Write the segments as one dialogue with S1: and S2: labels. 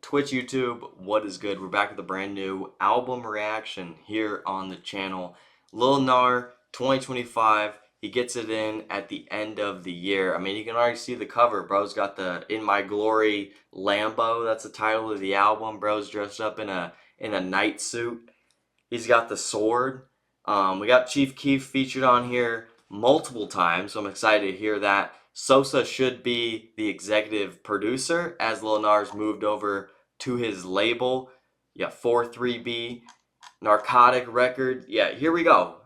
S1: Twitch, YouTube, what is good? We're back with a brand new album reaction here on the channel. Lil Gnar 2025. He gets it in at the end of the year. I mean, you can already see the cover. Bro's got the In My Glory Lambo. That's the title of the album. Bro's dressed up in a night suit. He's got the sword. We got Chief Keef featured on here multiple times, so I'm excited to hear that. Sosa should be the executive producer as Lil Gnar's moved over to his label. Yeah, 43B, Narcotic Record. Yeah, here we go.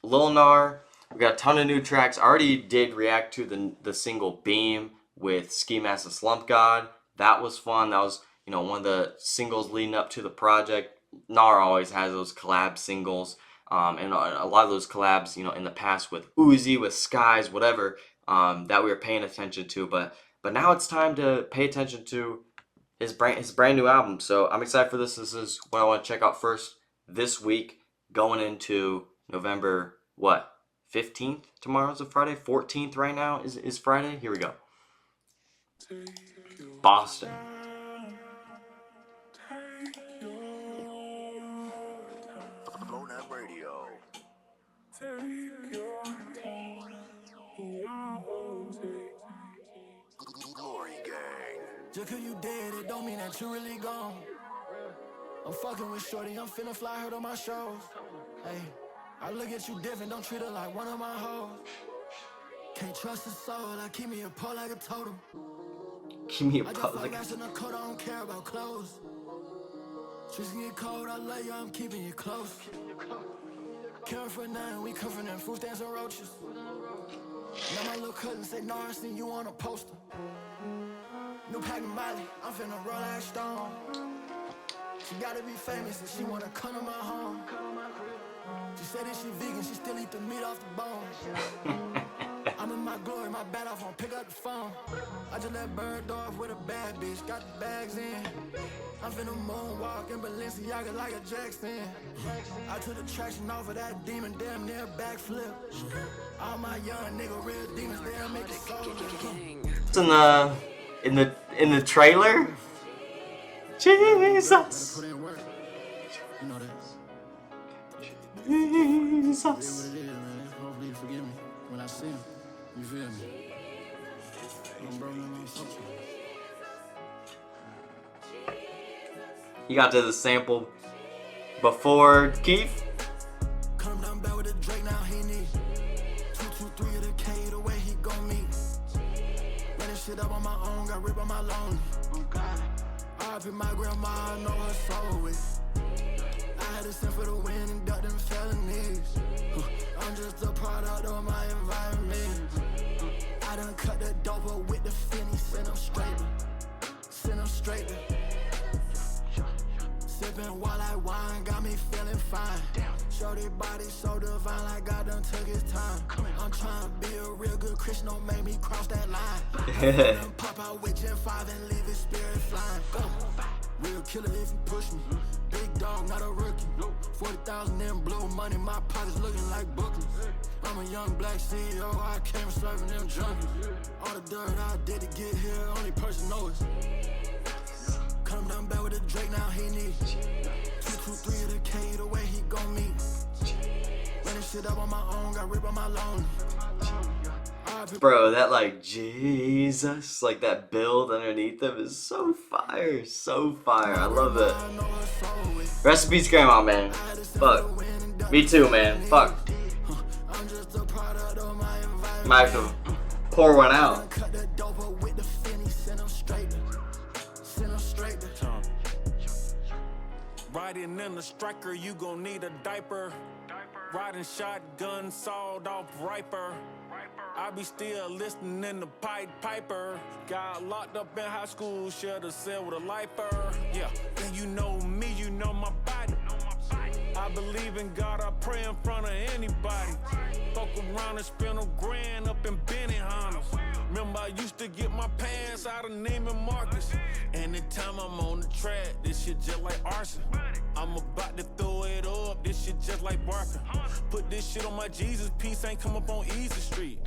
S1: Lil Gnar, we got a ton of new tracks. I already did react to the single Beam with Ski Mask the Slump God. That was fun. That was, one of the singles leading up to the project. Gnar always has those collab singles. And a lot of those collabs, in the past with Uzi, with Skies, whatever, that we were paying attention to. But now it's time to pay attention to his brand new album. So I'm excited for this. This is what I want to check out first this week, going into November, 15th? Tomorrow's a Friday. 14th right now is Friday. Here we go. Boston.
S2: Glory gang. Just cause you dead, it don't mean that you really gone. I'm fucking with shorty, I'm finna fly her to my shows. Hey, I look at you different, don't treat her like one of my hoes. Can't trust a soul, I keep me a pole like a totem.
S1: Keep me a pole like a
S2: totem. I don't care about clothes. Just get cold, I love you, I'm keeping you close. Care for nothing, we come from them food stands and roaches. Now my little cousin say, no, I seen you on a poster. New pack of Molly, I'm finna roll like stone. She gotta be famous and she wanna come to my home. She said that she vegan, she still eat the meat off the bone. I'm in my glory, my bat off, won't pick up the phone. I just let bird off with a bad bitch, got the bags in. I'm finna moonwalk in Balenciaga like a Jackson. I took the traction off of that demon, damn near backflip. All my young nigga real demons, they'll make it so.
S1: It's in the trailer. Jesus.
S2: Put in work. You know that.
S1: Jesus.
S2: What it is, man. Hopefully you forgive me when I see him. You feel me? I'm bro, man, something.
S1: You got to the sample before Keith.
S2: Come down back with a Drake, now he need 223 of the K, the way he gon' meet. Running shit up on my own, got ripped on my loan. I put my grandma, I know her soul with. I had to send for the win and duck them felonies. I'm just a product of my environment. I done cut the dope up with the finny, send them straight. Sippin' while I wine, got me feeling fine. Shorty body so divine, like God done took his time. I'm trying to be a real good Christian, don't make me cross that line. Pop out with Gen 5 and leave his spirit flying. Real killer if you push me. Big dog, not a rookie. 40,000 in blue money, my pockets looking like Brooklyn. I'm a young black CEO, I came serving them junkies. All the dirt I did to get here, only person knows. Come down back with a Drake, now he need 223 of the K, the way he gon' meet. Running shit up on my own, got ripped on my loan.
S1: Bro, that Jesus, that build underneath them is so fire, I love it. Rest in peace, Grandma, man. Fuck. Me too, man. Fuck. Might have to pour one out.
S3: Riding in the striker, you gon' need a diaper. Riding shotgun, sawed off riper. I be still listening in the Pied Piper. Got locked up in high school, shared a cell with a lifer. Yeah, and you know me, you know my body. I believe in God, I pray in front of anybody. Fuck around and spend a grand up in Benihana. Remember I used to get my pants out of Neiman Marcus. Anytime I'm on the track, this shit just like arson. I'm about to throw it up, this shit just like barking. Put this shit on my Jesus piece, ain't come up on Easy Street.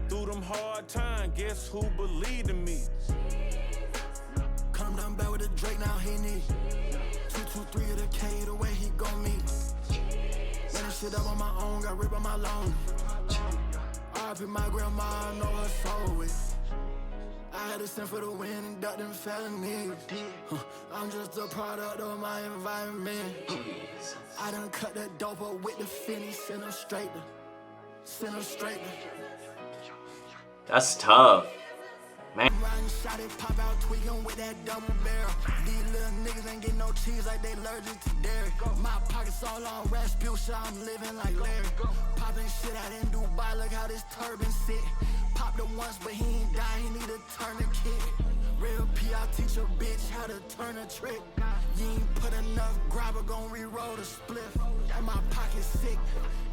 S3: Through them hard times, guess who believed in me?
S2: Come down back with a Drake, now he shit up on my own, got ripped on my loan. I put my grandma, I know her soul with. I had to send for the wind and duck them felonies. I'm just a product of my environment. I done cut that dope up with the finny, send her straight to. Send her straight to.
S1: That's tough. Man.
S2: Riding shot it, pop out tweaking with that double barrel. These little niggas ain't get no cheese like they allergic to dairy. My pockets all on Rasputia, I'm living like Larry. Popping shit out in Dubai, look how this turban sit. Popped it once, but he ain't die, he need a tourniquet. Real P, I teach a bitch how to turn a trick. You ain't put enough grabber, gon' re-roll the spliff. And my pocket sick,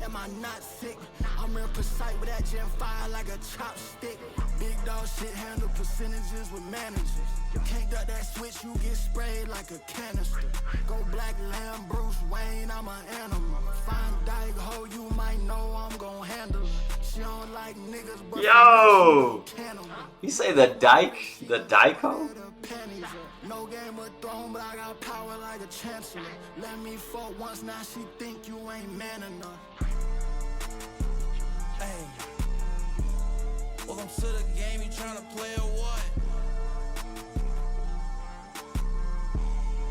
S2: am I not sick? I'm real precise with that Gen 5 like a chopstick. Big dog shit handle percentages with managers. You can't duck that switch, you get sprayed like a canister. Go Black Lamb, Bruce Wayne, I'm an animal. Fine dyke hoe, you might know I'm gon' handle her. She don't like niggas, but
S1: yo, you say the dyke? The dyke hoe?
S2: No Game of Thrones, but I got power like a chancellor. Let me fuck once, now she think you ain't man enough.
S4: Hey, welcome to the game, you tryna play or what?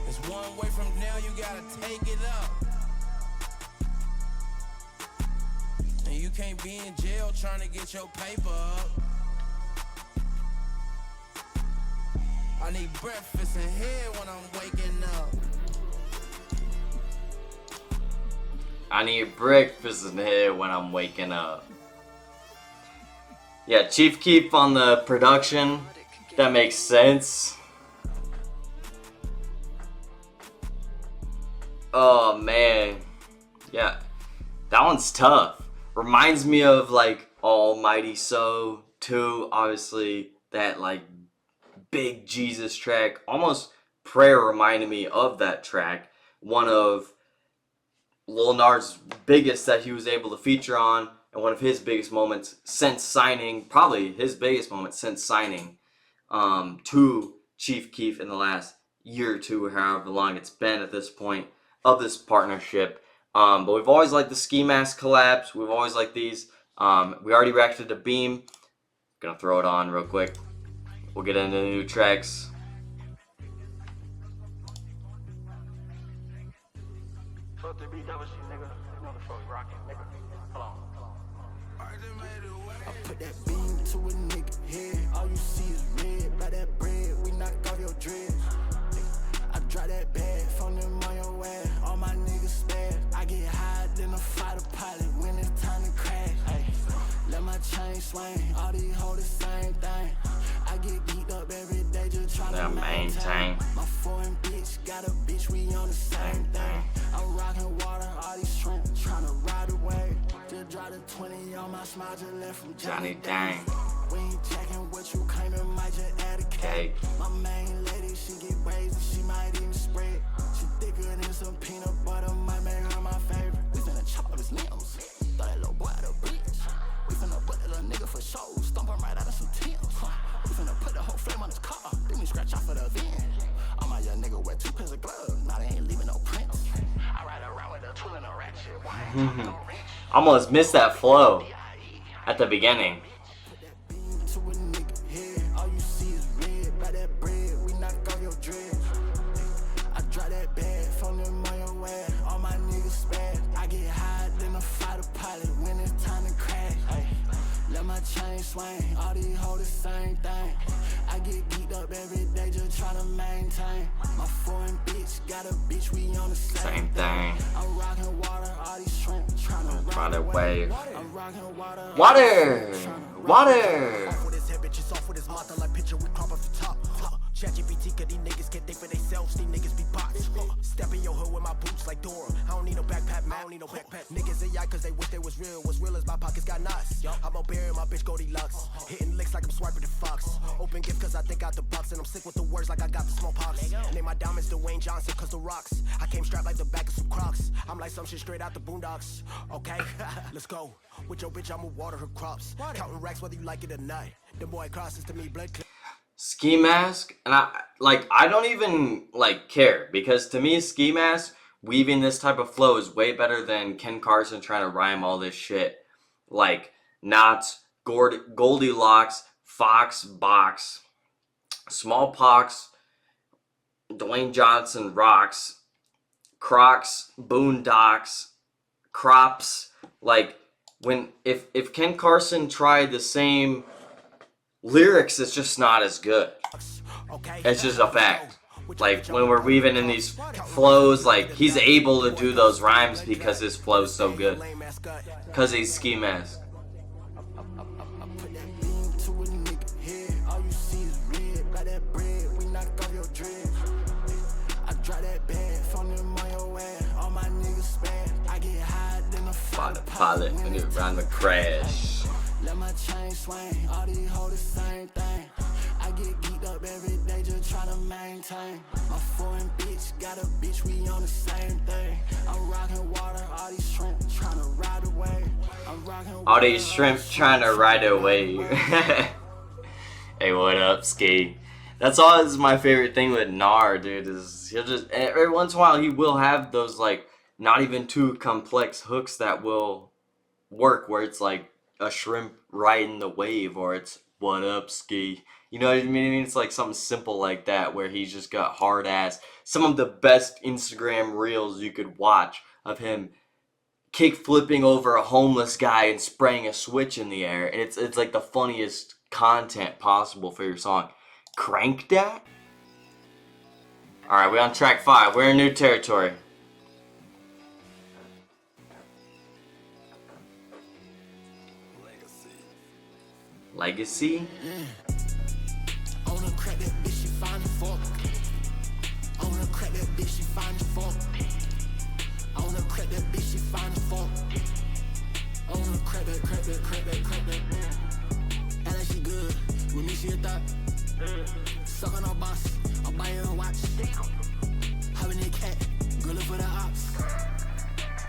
S4: It's one way from now, you gotta take it up. And you can't be in jail trying to get your paper up. I need breakfast and head when I'm waking up.
S1: I need breakfast in here when I'm waking up. Yeah, Chief Keef on the production. That makes sense. Oh man. Yeah. That one's tough. Reminds me of like Almighty So too. Obviously that like big Jesus track. Almost Prayer reminded me of that track. One of Lil Gnar's biggest that he was able to feature on, and one of his biggest moments since signing, probably his biggest moment since signing to Chief Keef in the last year or two, or however long it's been at this point of this partnership. But we've always liked the Ski Mask collabs. We've always liked these. We already reacted to Beam. Gonna throw it on real quick. We'll get into the new tracks.
S2: Fuck the beat, that was you, nigga. You know the fuck rockin', nigga. Hold on. I put that beam to a nigga head. All you see is red. By that bread, we knock off your dreads. I drive that bag, phone them on your ass. All my niggas spaz. I get high, then I fight a pilot when it's time to crash. Ay, let my chain swing. All these hold the same thing. I get geeked up every day just trying to maintain. My foreign bitch got a bitch, we on the same thing. I'm rocking water, all these shrimp trying to ride away. Just dropped a 20 on my smile, just left from Johnny Dang. We ain't checking what you claiming, might just add a cake. My main lady, she get brazen, she might even spread. She thicker than some peanut butter, might make her my favorite. We finna chop up his limbs, throw that little boy out of bridge. We finna put that little nigga for show, stomp him right out of some Timbs. We finna put the whole flame on his car, then we scratch off for the VIN. All my young nigga wear 2 pairs of gloves, now they ain't leaving no prints. I ride around with a tool and a ratchet.
S1: Almost missed that flow at the beginning.
S2: All you see is red, by that bread, we knock off your dreads. I drive that bag, phone them on your ass. All my niggas spaz. I get high, then I fight a pilot when it's time to crash. Ay, let my chain swing, all these hold the same thing. I get geeked up every day just trying to maintain. My foreign bitch got a bitch, we on the same thing. I'm rocking water, all these shrimp trying to ride away. I'm rocking water.
S1: Water.
S5: Off with his head, bitches off with his mouth, like picture we crop off the top. ChatGPT, cause these niggas can't think for themselves, these niggas be bots. Step in your hood with my boots like Dora. I don't need no backpack, man. I don't need no backpack. Niggas AI cause they wish they was real. What's real is my pockets got knots. I'm out burying my bitch Goldilocks. Hitting licks like I'm swiping the Fox. Open gift cause I think out the box. And I'm sick with the words like I got the smallpox. Name my diamonds Dwayne Johnson cause the rocks. I came strapped like the back of some Crocs. I'm like some shit straight out the boondocks. Okay, let's go. With your bitch, I'ma water her crops. Counting racks whether you like it or not. The boy crosses to me, blood clear.
S1: Ski Mask, and I don't even like care, because to me Ski Mask weaving this type of flow is way better than Ken Carson trying to rhyme all this shit like knots, Goldilocks, Fox, Box, Smallpox, Dwayne Johnson, Rocks, Crocs, Boondocks, Crops. Like when if Ken Carson tried the same lyrics, it's just not as good. It's just a fact. Like when we're weaving in these flows, like he's able to do those rhymes because his flow's so good. Cause he's ski mask. Pilot and it around the crash.
S2: Let my chain swing, all these hold the same thing. I get geeked up every day just trying to maintain. My foreign bitch got a bitch, we on the same thing. I'm rocking water, all these shrimp trying to ride away. I'm rocking
S1: all these shrimp trying to ride away. Hey, what up, Ski? That's always my favorite thing with Gnar, dude, is he'll just, every once in a while he will have those like not even too complex hooks that will work, where it's like a shrimp riding the wave, or it's what up, Ski. You know what I mean? It's like something simple like that, where he's just got hard ass. Some of the best Instagram reels you could watch of him kick flipping over a homeless guy and spraying a switch in the air, and it's like the funniest content possible for your song. Crank that? Alright, we're on track 5. We're in new territory. Legacy?
S2: I wanna crack that bitch, she find a fork. I wanna crack that bitch, she find a fork. I wanna crack that bitch, she find a fork. I wanna crack that. And like she good, with me she a thot. Suck on her boss, I'll buy her a watch. Having a cat, girl look for the ops.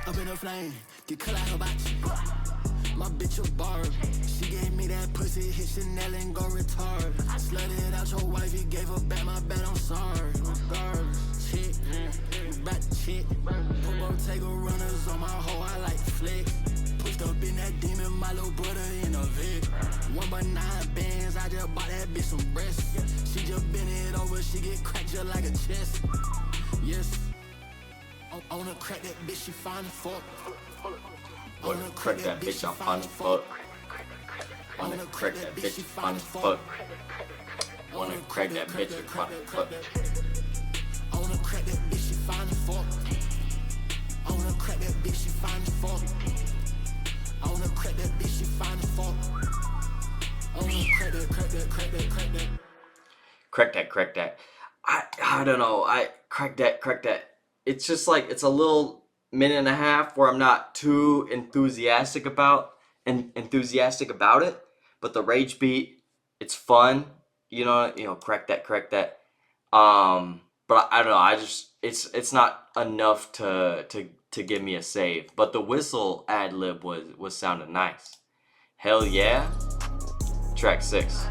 S2: Up in her flame, get cut out her box. My bitch a barb, she gave me that pussy, hit Chanel and go retard. I slutted out your wife, he gave her back my bed, I'm sorry. Regardless, chick, back to chick. Put Bottega runners on my hoe, I like flick. Pushed up in that demon, my little brother in a Vic. 1x9 bands, I just bought that bitch some breasts. She just bend it over, she get cracked just like a chest. Yes, I wanna crack that bitch, she find a fork.
S1: Wanna crack that bitch, I'm fine as fuck. Wanna crack that bitch, you fine as fuck. Wanna crack that bitch, you fine as fuck.
S2: I wanna crack that bitch, you fine as fuck. I wanna crack that bitch, you fine as fuck. I wanna crack that bitch, you fine as fuck. I wanna crack that.
S1: Crack that. I don't know. Crack that. It's just like, it's a little minute and a half where I'm not too enthusiastic about it, but the rage beat, it's fun, you know, crack that. But I don't know, it's not enough to give me a save. But the whistle ad lib was sounding nice. Hell yeah. Track 6.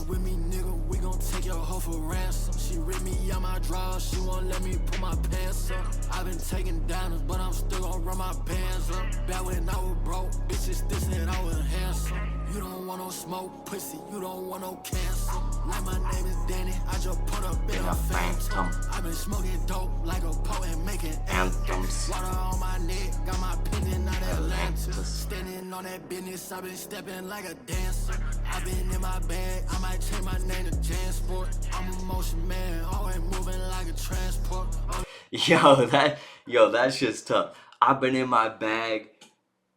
S2: With me, nigga, we gon' take your hoe for ransom. She rip me out my drawers, she won't let me put my pants up. I've been taking downers, but I'm still gon' run my bands up. Back when I was broke, bitches thinking I was handsome. You don't want no smoke, pussy, you don't want no cancer. Like my name is Danny, I just put up in a phantom. I've been smoking dope like a poet making anthems. Water on my neck, got my opinion out Atlanta. Standing on that business, I've been stepping like a dancer. I've been in my bag, I might change my name to Jansport. I'm a motion man, always moving like a transport.
S1: Yo, that shit's tough. I've been in my bag,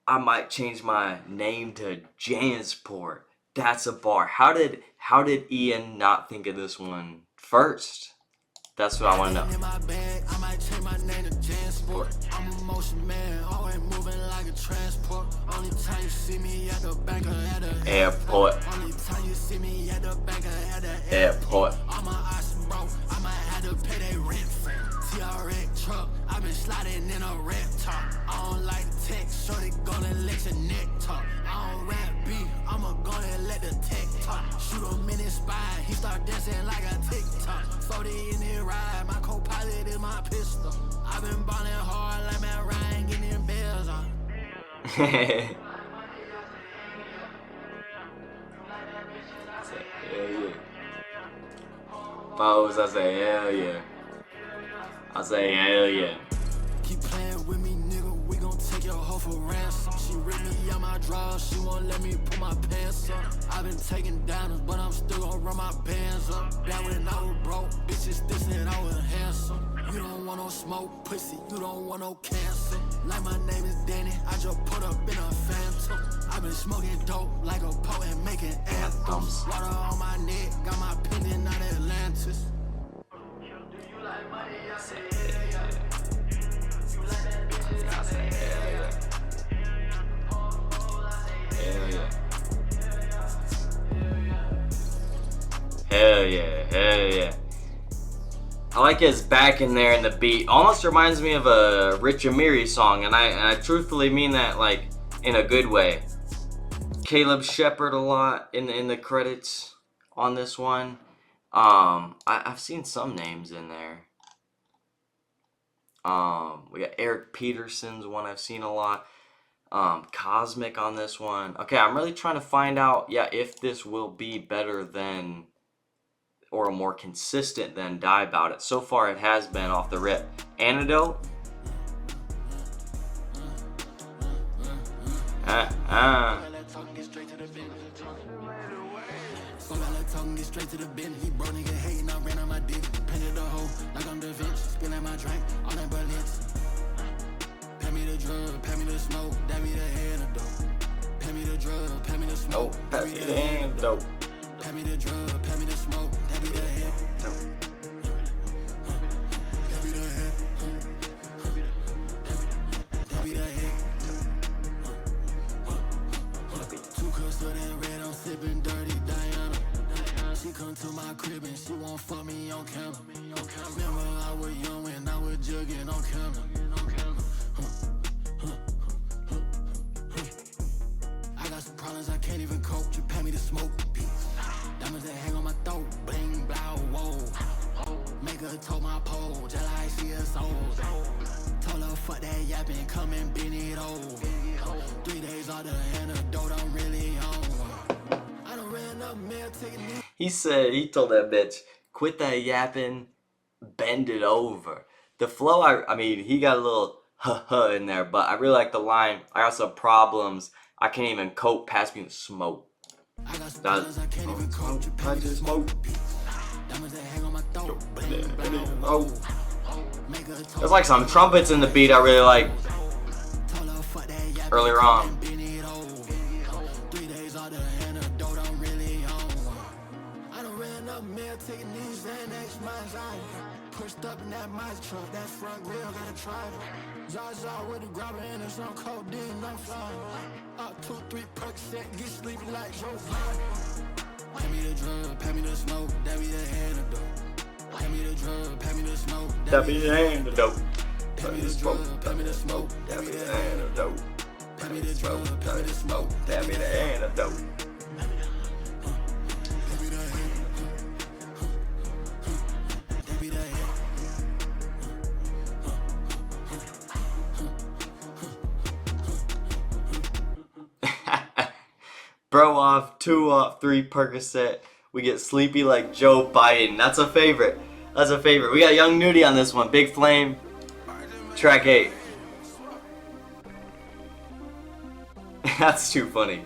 S1: I might change my name to Jansport. That's a bar. How did Ian not think of this one first? That's what I want to know.
S2: In my bag, I might change my name to Jansport. I'm a motion man, always moving like a transport. Only time you see me at the bank or at the
S1: airport.
S2: Only time you see me at the bank or at the
S1: airport.
S2: All my eyes broke, I might have to pay that rent. TRX truck, I've been sliding in a red top. I don't like text, shorty gonna let let your neck talk. I don't rap beat, I'ma go and let the tech talk. Shoot him in his spine, he start dancing like a TikTok. 40 in the ride, my co-pilot is my pistol. I've been ballin' hard like Matt Ryan, getting them bells on.
S1: Hell yeah. Pose, I say hell yeah. I say hell yeah.
S2: Keep playing with me, nigga, we gon' take your hoe for ransom. She rip me out my drawers, she won't let me put my pants up. I've been taking downers, but I'm still gon' run my bands up. Back when I was broke, bitches dissing I was handsome. You don't want no smoke, pussy, you don't want no cancer. Like my name is Danny, I just put up in a phantom. I've been smoking dope like a poet making anthems. Water on my neck, got my pendant out Atlantis.
S1: Hell yeah, hell yeah. I like his back in there in the beat. Almost reminds me of a Rich Amiri song, and I truthfully mean that like in a good way. Caleb Shepard a lot in the credits on this one. I've seen some names in there. We got Eric Peterson's one I've seen a lot. Cosmic on this one. Okay, I'm really trying to find out, if this will be better than or more consistent than Die About It. So far it has been off the rip. Antidote.
S2: So I let talking get straight to the bin. He bro nigga hating, I ran on my dick. Painted the hoe like I'm Da Vinci. Spilling my drink, all that Berlitz. Pay me the drug, pay me the smoke, that be the antidote. Pay me the drug, pay me the smoke, that be the antidote. Pay me the drug, pay me the smoke, that be the antidote. That be the antidote. That be the antidote. 2 cups of that red, I'm sipping dirty Diana. She come to my crib and she won't fuck me on camera. Remember I was young when I was jugging on camera. I got some problems I can't even cope. You pay me to smoke. Diamonds that hang on my throat. Bling, blow, whoa. Make her toe my pole. Just like she a soul. Told her fuck that yapping. Come and bend it over. 3 days on the antidote. I'm really on. I done ran up mail taking it.
S1: He told that bitch, quit that yapping, bend it over. The flow, I mean, he got a little in there, but I really like the line, I got some problems, I can't even cope, pass me the smoke.
S2: I got some problems I can't even cope. You pay me to smoke. Diamonds that hang on my throat. Bling, blow, whoa.
S1: There's like some trumpets in the beat I really like earlier on.
S2: 3 days on the antidote, I'm really on. I done ran up mail taking these Xanax, my eye. Pushed up in that mice truck, that front grill got a driver. Zaza with a grabber and some codeine, I'm flying. Up 2, 3 percent, get sleepy like Joe Biden. Pay me the drug, pay me the smoke, that be the antidote. Pay me the drug, pay me the smoke,
S1: That be the antidote.
S2: Pay me the drug, pay me the smoke, that be the antidote. Pay me the drug, pay me the smoke,
S1: That be the antidote. Bro off, 2 off, 3 Percocet. We get sleepy like Joe Biden. That's a favorite. That's a favorite. We got Young Nudie on this one. Big Flame. Track 8. That's too funny.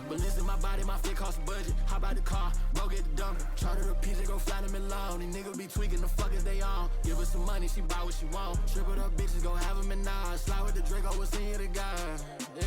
S2: But listen, my body, my fit cost a budget. Hop out the car, go get the dump. Charter the piece, go fly them in long. These niggas be tweaking, the fuck is they on? Give her some money, she buy what she want. Triple up bitches, go have them in nine. Slide with the Draco, we'll see you the guy. Yeah.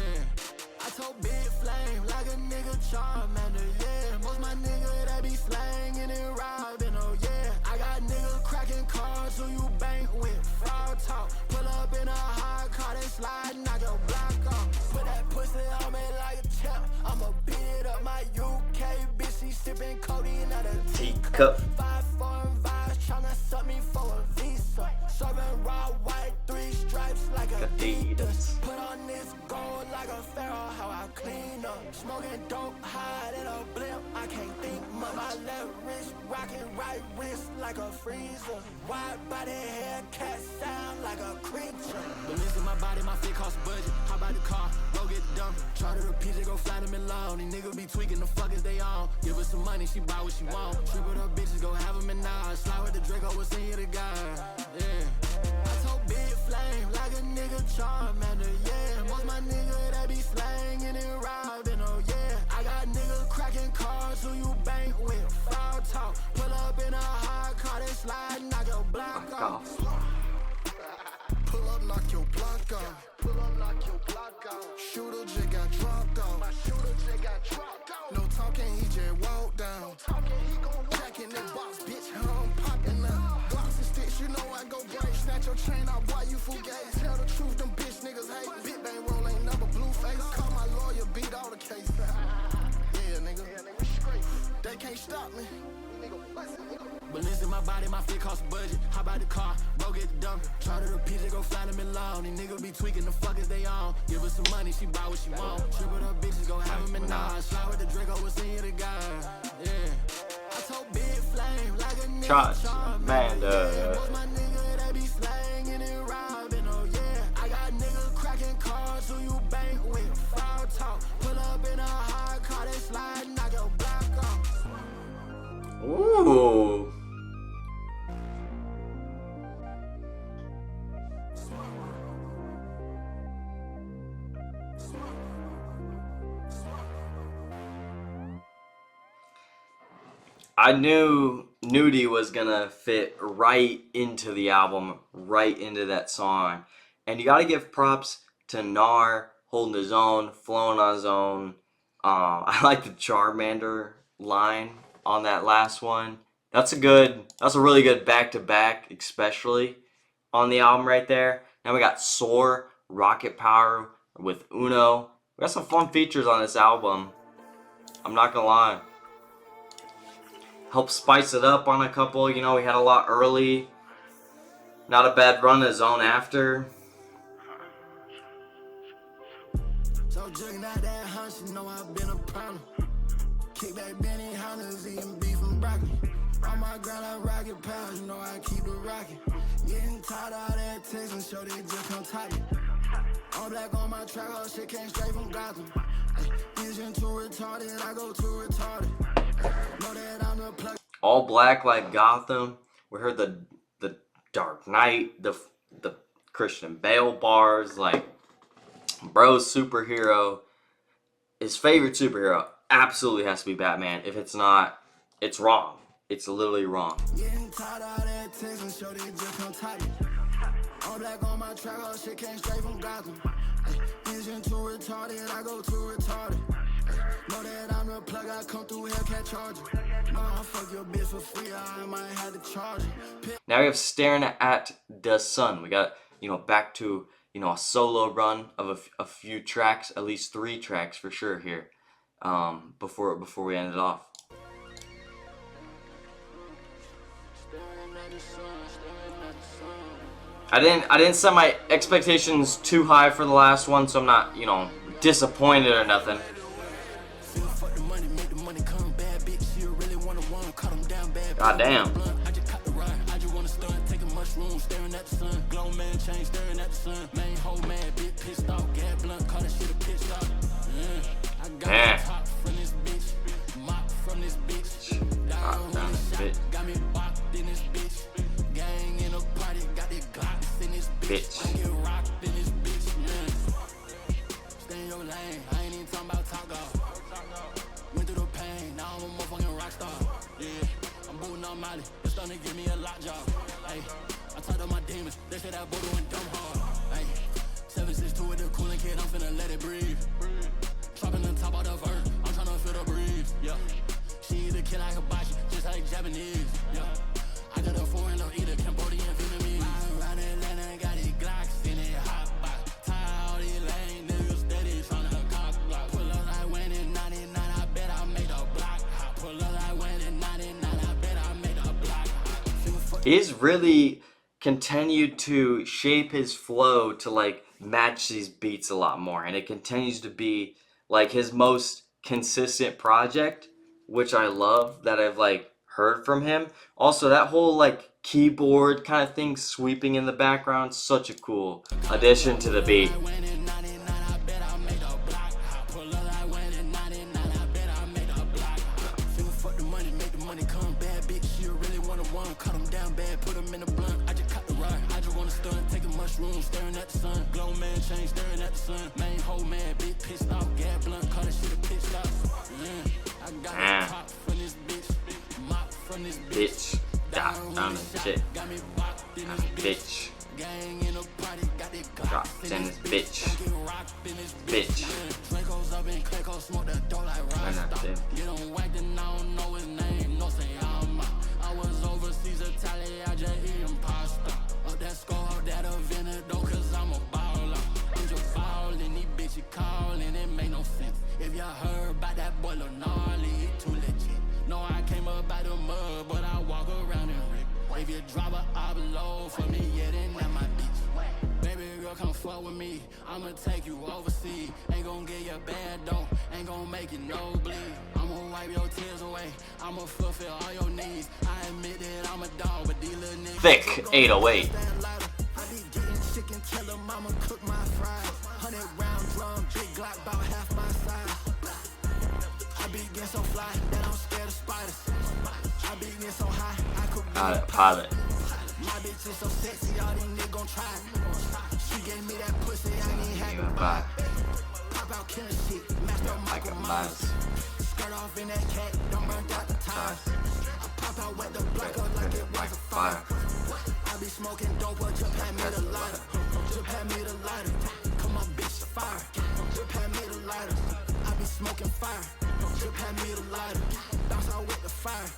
S2: I told Big Flame, like a nigga Charmander, yeah. Most my niggas that be slanging and robbing, oh yeah. I got niggas cracking cars who you bank with. Fraud talk, pull up in a hard car, they slide, knock your block off. Put that pussy on me like a champ. I'ma beat it up, my UK bitch, she sipping codeine out of
S1: Teacup.
S2: 5 foreign vibes, tryna suck me for a visa. Serving raw white, 3 stripes like Adidas.
S5: Smoking dope, high in a blimp. I can't think, but my left wrist rocking right wrist like a freezer. Wide body hair, cat sound like a creature. Believe my body, my fit cost a budget. Hop out the car, go get the dump. Try to repeat it, go fly them in long. These niggas be tweaking, the fuck is they on? Give her some money, she buy what she want. Triple her bitches, go have them in nine. Slide with the Draco, we'll send you the guy. Yeah. I told big flame like a nigga Charmander, yeah. Most my nigga that be slanging and robbing, oh yeah. I got niggas cracking cars who you bank with. Fraud talk, pull up in a hard car, they slide, knock your block off.
S2: Pull up, knock your block off. Pull up, knock your block off. Shooter just got dropped off. My shooter just got dropped off. No talking, he just walked down. No talking, he gon' jack in that box, bitch. I'm popping now. Blocks and sticks, you know I go break. Snatch your chain, I'll buy you fugazi. Tell the truth, them bitch niggas hate. Big bang roll ain't number blue face. Call my lawyer, beat all the case. Yeah, nigga. They can't stop me.
S5: Believe in my body, my fit cost a budget. Hop out the car, go get the dump. Try to repeat it, go fly them in long. These niggas be tweaking, the fuck is they on? Give her some money, she buy what she want. Triple her bitches, go have them in nine. Slide with the Draco, we'll send you the guy. Yeah. I told big flame like a nigga Charmander. Most my nigga that be slanging and robbing, oh yeah. I got niggas cracking cars who you bank with. Fraud talk, pull up in a hard car, they slide, knock your block off.
S1: Ooh. I knew Nudie was gonna fit right into the album, right into that song. And you gotta give props to Gnar holding his own, flowing on his own. I like the Charmander line on that last one. That's a really good back-to-back, especially on the album right there. Now we got Soar, Rocket Power with Uno. We got some fun features on this album. I'm not gonna lie. Help spice it up on a couple. You know, we had a lot early. Not a bad run of zone after.
S5: So jugging out that hunch, you know I've been a problem. Kick back Benny Hunters, eating beef and broccoli. On my ground like rocket power, you know I keep it rocking. Getting tired of all that text and show they just come tight. All black on my track, all shit came straight from Gotham. Vision too retarded, I go too retarded. Know that I'm the plug.
S1: All black like Gotham. We heard the Dark Knight, the Christian Bale bars. Like, bro's superhero, his favorite superhero, absolutely has to be Batman. If it's not, it's wrong. It's literally wrong.
S5: Getting tired of all that text and show they just come tight. All black on my track, all shit came straight from Gotham. Vision too retarded, I go too retarded. Know that I'm the plug, I come through Hellcat charger. No, I'll fuck your bitch for free, I might have to charge it.
S1: Now we have Staring at the Sun. We got, back to, a solo run of a few tracks, at least 3 tracks for sure here, before we end it off. I didn't set my expectations too high for the last one, so I'm not, disappointed or nothing. God damn. Man. Bitch.
S5: Stay in your lane, I ain't even talking about talk off. Went through the pain, now I'm a motherfucking rock star. Yeah, I'm booting on Molly, it's starting to give me a lot job. Hey, I talked to my demons, they said that voodoo went dumb hard. Hey, 762 with the cooling kid, I'm finna let it breathe. Dropping the top of the verse, I'm tryna feel the breeze. Yeah, she either kill like hibachi, just like Japanese. Yeah, I got a foreign or either Cambodian, Vietnamese. Around Atlanta, got these Glocks in it, hot box. Tie all these lame niggas steady tryna cock block. Pull up like when in 99, I bet I made a block hot. Pull up like when in 99, I bet I made a block hot.
S1: He's really continued to shape his flow to like match these beats a lot more, and it continues to be like his most consistent project, which I love that I've like heard from him. Also, that whole like keyboard kind of thing sweeping in the background, such a cool addition to the beat.
S2: Staring at the sun, glow man chain staring at the sun. Main whole man, big pissed off, gas blunt, cut that shit a pitch off. Yeah, I got a top from this bitch, mop from this
S1: bitch. Down the shit. Bitch.
S2: Gang in a party, got it
S1: dropped in this bitch. Bitch.
S2: Draco's up in Clayco, smoke that dough like Rasta. You don't whack the I don't know his name, no say I'm out. I was overseas, Italy, I just eating pasta. Up that score, that a Venado, cause I'm a baller. Angel ballin', these bitches callin', it make no sense. If y'all heard about that boy Lil Gnar, he too legit. No, I came up out the mud, but I walk around in Rick. If you drop a upload for me, yeah, then that my bitch. Baby girl, come fuck with me, I'ma take you overseas. Ain't gon' get you bad though, ain't gon' make you no bleed. I'ma wipe your tears away, I'ma fulfill all your needs. I admit that I'm a dog, but these little niggas
S1: thick 808.
S2: I be getting chicken, tell her mama cook my fries. 100 round drum, big Glock, about half my size. I be getting so fly that I'm scared of spiders. I be getting so high, I could be a
S1: pilot.
S2: My bitch is so sexy, all these niggas gon' try. She gave me that pussy, I ain't had to buy. Pop out killing shit, master Michael Myers. Skirt off in that cat, don't burn out the tires. I pop out wet the block up like it was a fire. I be smoking dope, but just hand me the lighter. Just hand me the lighter. Come on, bitch, fire. Just hand me the lighter. I be smoking fire. Just hand me the lighter. Bounce out with the fire.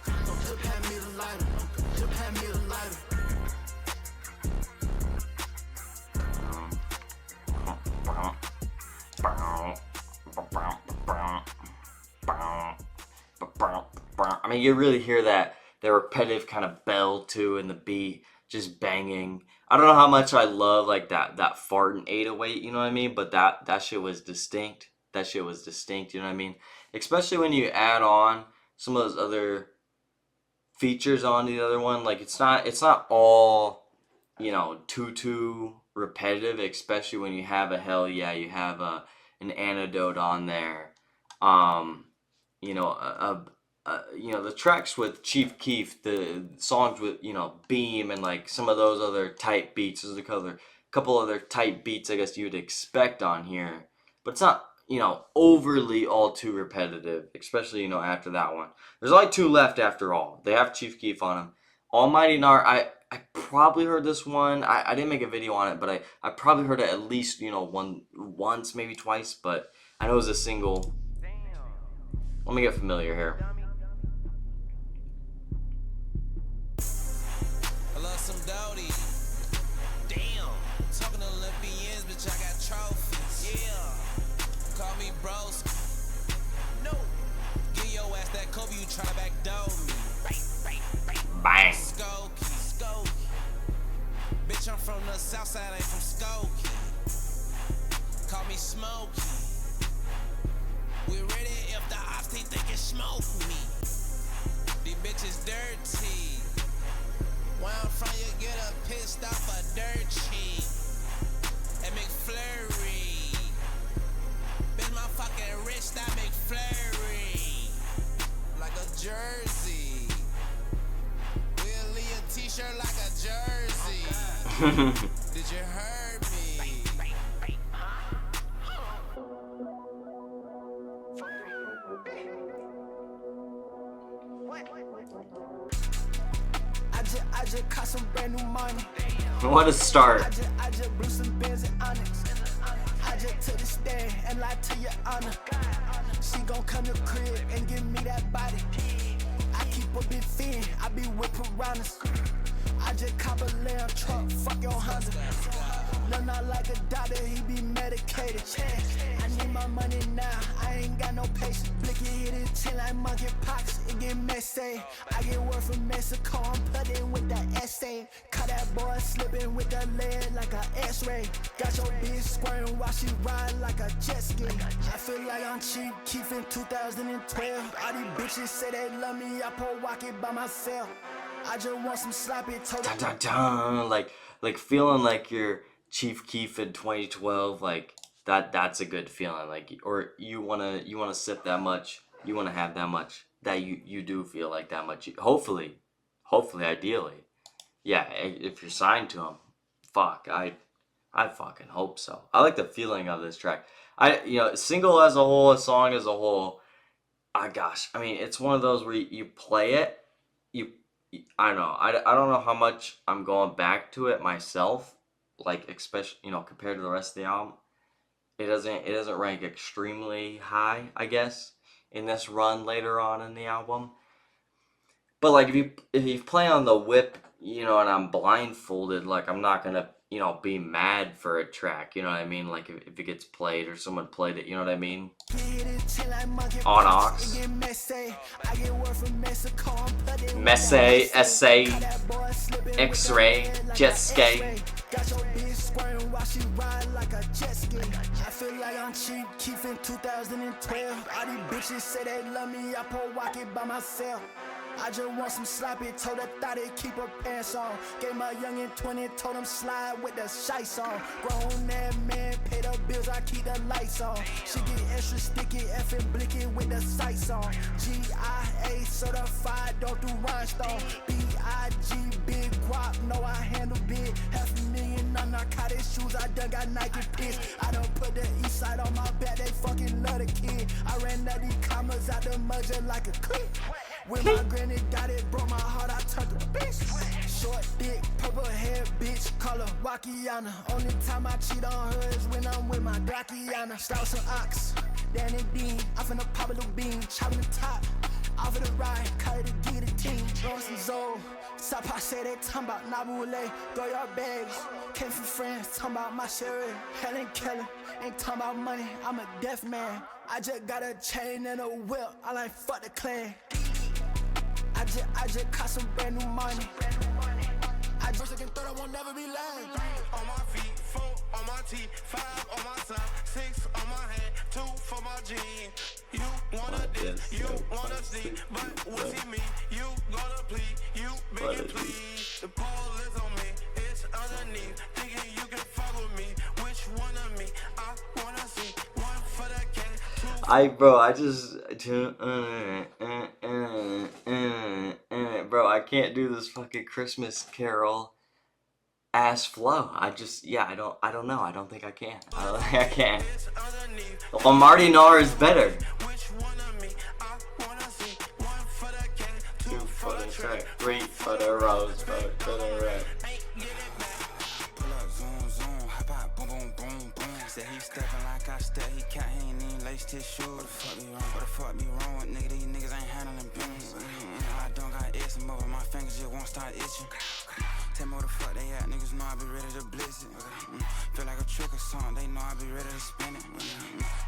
S2: Just hand me the lighter. Just hand me the lighter.
S1: I mean, you really hear that repetitive kind of bell too in the beat, just banging. I don't know how much I love like that fart in 808, you know what I mean? But that shit was distinct. That shit was distinct, you know what I mean? Especially when you add on some of those other features on the other one. Like it's not all, you know, too repetitive, especially when you have a hell yeah, you have an antidote on there. You know, you know, the tracks with Chief Keef, the songs with, you know, Beam and like some of those other type beats. There's a couple other type beats I guess you'd expect on here, but it's not, you know, overly all too repetitive, especially, you know, after that one. There's only 2 left after all. They have Chief Keef on them. Almighty Gnar, I probably heard this one. I didn't make a video on it, but I probably heard it at least, you know, once, maybe twice, but I know it was a single. Let me get familiar here.
S4: I love some Dodie. Damn. Talking Olympians, bitch, I got trophies. Yeah. Call me bros. No. Get your ass that Kobe, you try to backdoor me.
S1: Bang.
S4: Skokie. Bitch, I'm from the south side, I ain't from Skokie. Call me Smokey. We ready if the ops think they can smoke me. These bitches dirty. Where I'm from, you get a pissed off a dirt cheap. And McFlurry. Bitch, my fucking wrist, that McFlurry. Like a jersey. We'll leave a t-shirt like a jersey. Did you hear me?
S2: I just caught some brand new money.
S1: What a start.
S2: I just blew some Benz and Onyx. I just took the stand and lied to your honor. She gon' come to crib and give me that body. I keep a big fin, I be with piranhas. I just cop a lamb truck, fuck your Honda. Lil Gnar like a doctor, he be medicated. I need my money now, I ain't got no patience. Blicky hit his chin like monkey pox, it get messy. I get word from Mexico, I'm plugged in with that essay. Caught that boy slipping with the lead like a X-ray. Got your bitch squirting while she ride like a jet ski. I feel like I'm cheap, Keith in 2012. All these bitches say they love me, I pour walk it by myself. I just want some sloppy total.
S1: Dun, dun, dun. Like feeling like you're Chief Keef in 2012, like that's a good feeling. Like, or you wanna sip that much, you wanna have that much, that you do feel like that much. Hopefully, ideally, yeah. If you're signed to him, fuck, I fucking hope so. I like the feeling of this track. Single as a whole, a song as a whole. Gosh, I mean, it's one of those where you play it, I don't know. I don't know how much I'm going back to it myself, like especially compared to the rest of the album. It doesn't rank extremely high, I guess, in this run later on in the album. But like if you play on the whip, and I'm blindfolded, like I'm not gonna be mad for a track, you know what I mean? Like if it gets played or someone played it, you know what I mean? On aux. Messe, essay, X-ray, jet ski.
S2: While she ride like a jet ski. I feel like I'm cheap, Keith in 2012. All these bitches say they love me, I pour walk it by myself. I just want some sloppy, told her thought they keep her pants on. Gave my youngin' 20, told him slide with the shites on. Grown that man, pay the bills, I keep the lights on. She get extra sticky, effing blicky with the sights on. GIA certified, don't do rhinestone. BIG, big guap, know I handle big. $500,000 on narcotic shoes, I done got Nike picks. I done put the east side on my back, they fucking love the kid. I ran out these commas out the mud just like a clip. When my granny got it, broke my heart, I turned to bitch. Short dick, purple hair, bitch, call her Wakiana. Only time I cheat on her is when I'm with my Dakiana. Strauss and Ox, Danny Dean, I'm finna pop a little bean, chopping the top. Off of the ride, cut it to get a team. Throwing some Zoe, Sapa say they talking about Nabule. Throw your bags, came from France, talking about my sherry. Helen Keller, ain't talking about money, I'm a deaf man. I just got a chain and a whip, I like fuck the clan. I just caught some brand new money. I just second thought I won't never be late.
S3: On my feet, 4 on my teeth, 5 on my side, 6 on my head, 2 for my jeans. You wanna this, you wanna see, but what's he mean? You gonna plead, you begging please. The ball is on me, it's underneath. Thinking you can fuck with me. Which one of me? I wanna see. 1 for the cat, 2
S1: bro, I can't do this fucking Christmas Carol ass flow. I don't know. I don't think I can. I don't think I can. Lil Gnar is better. 2 for the track, 3 for the rose, 4 for the red.
S6: Pull up, zoom, zoom, hop out, boom, boom, boom, boom. Said he steppin' like I step, he can't, he ain't even laced his shoes. What the fuck be wrong with nigga? These niggas ain't handling business. I don't got itch, some over my fingers just won't start itching. Tell me where the fuck they at, niggas know I be ready to blitz it. Feel like a trick or something, they know I be ready to spin it.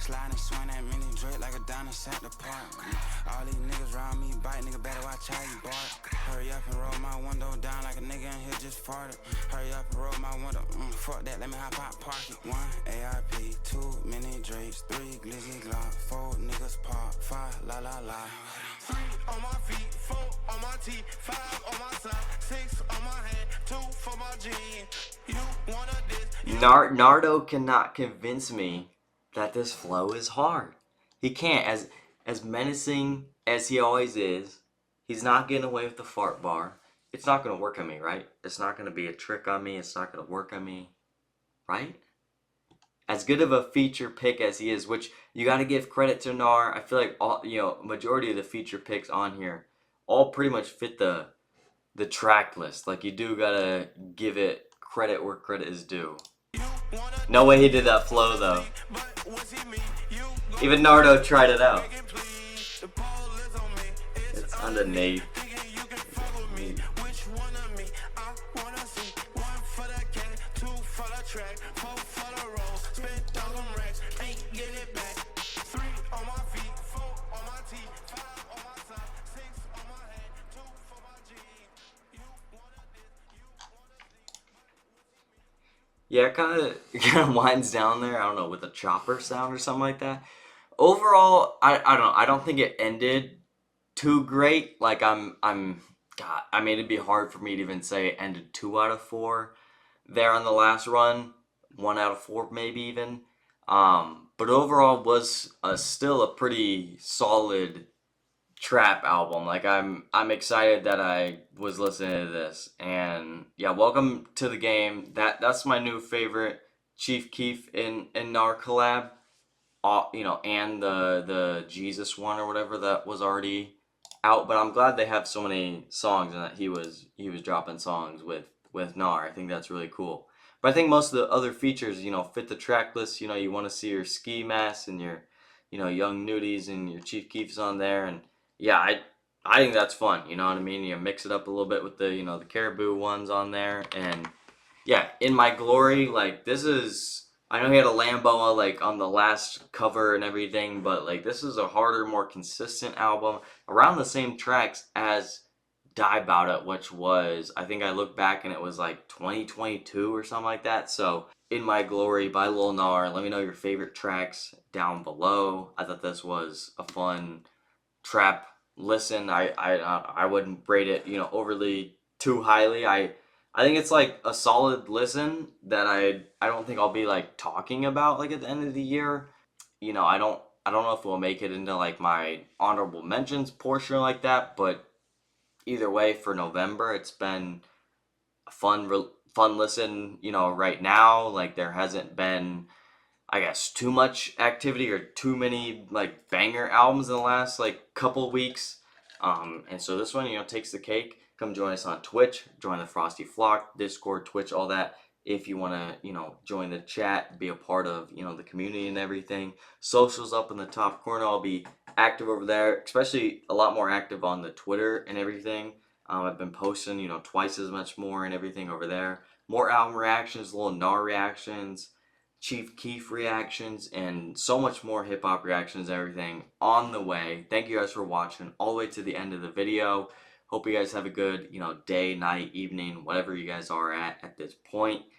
S6: Slide and swing that mini Drake like a dinosaur at the park. All these niggas round me bite, nigga better watch how you bark. Hurry up and roll my window down like a nigga in here just farted. Hurry up and roll my window, fuck that, let me hop out, park it. 1 ARP, 2 mini Drakes, 3 Glizzy Glock, 4 niggas pop, 5 la la la.
S3: 3 on my feet, 4 on my teeth, 5 on my side, 6 on my head, 2 for my jeans. You wanna this?
S1: Nardo cannot convince me that this flow is hard. He can't. As menacing as he always is, he's not getting away with the fart bar. It's not going to work on me, right? It's not going to be a trick on me. It's not going to work on me, right? As good of a feature pick as he is, which you got to give credit to Gnar. I feel like all majority of the feature picks on here all pretty much fit the track list. Like, you do got to give it credit where credit is due. No way he did that flow though. Even Nardo tried it out. It's underneath.
S3: Which one of me? I wanna see. 1 for the cat, 2 for the track.
S1: Yeah, it kind of winds down there. I don't know, with a chopper sound or something like that. Overall, I don't know. I don't think it ended too great. Like God, I mean, it'd be hard for me to even say it ended 2 out of 4 there on the last run, 1 out of 4 maybe even. But overall was still a pretty solid trap album. Like I'm excited that I was listening to this. And yeah, welcome to the game. That's my new favorite Chief Keef in Nar collab. And the Jesus one or whatever that was already out. But I'm glad they have so many songs and that he was dropping songs with Nar. I think that's really cool. But I think most of the other features, fit the track list. You want to see your ski mask and your, young nudies and your Chief Keefs on there. And yeah, I think that's fun. You know what I mean? You mix it up a little bit with the caribou ones on there. And yeah, In My Glory, like this is. I know he had a Lambo like on the last cover and everything, but like this is a harder, more consistent album around the same tracks as Die About It, which was, I think I looked back and it was like 2022 or something like that. So In My Glory by Lil Gnar. Let me know your favorite tracks down below. I thought this was a fun trap listen. I wouldn't rate it, overly too highly. I think it's like a solid listen that I don't think I'll be like talking about like at the end of the year. I don't know if we'll make it into like my honorable mentions portion like that, but either way for November it's been a fun listen, right now. Like there hasn't been, I guess, too much activity or too many like banger albums in the last like couple weeks. And so this one, takes the cake. Come join us on Twitch, join the Frosty Flock, Discord, Twitch, all that. If you want to, join the chat, be a part of, the community and everything. Socials up in the top corner. I'll be active over there, especially a lot more active on the Twitter and everything. I've been posting, twice as much more and everything over there. More album reactions, Lil Gnar reactions, Chief Keef reactions, and so much more hip hop reactions, everything on the way. Thank you guys for watching all the way to the end of the video. Hope you guys have a good, day, night, evening, whatever you guys are at this point.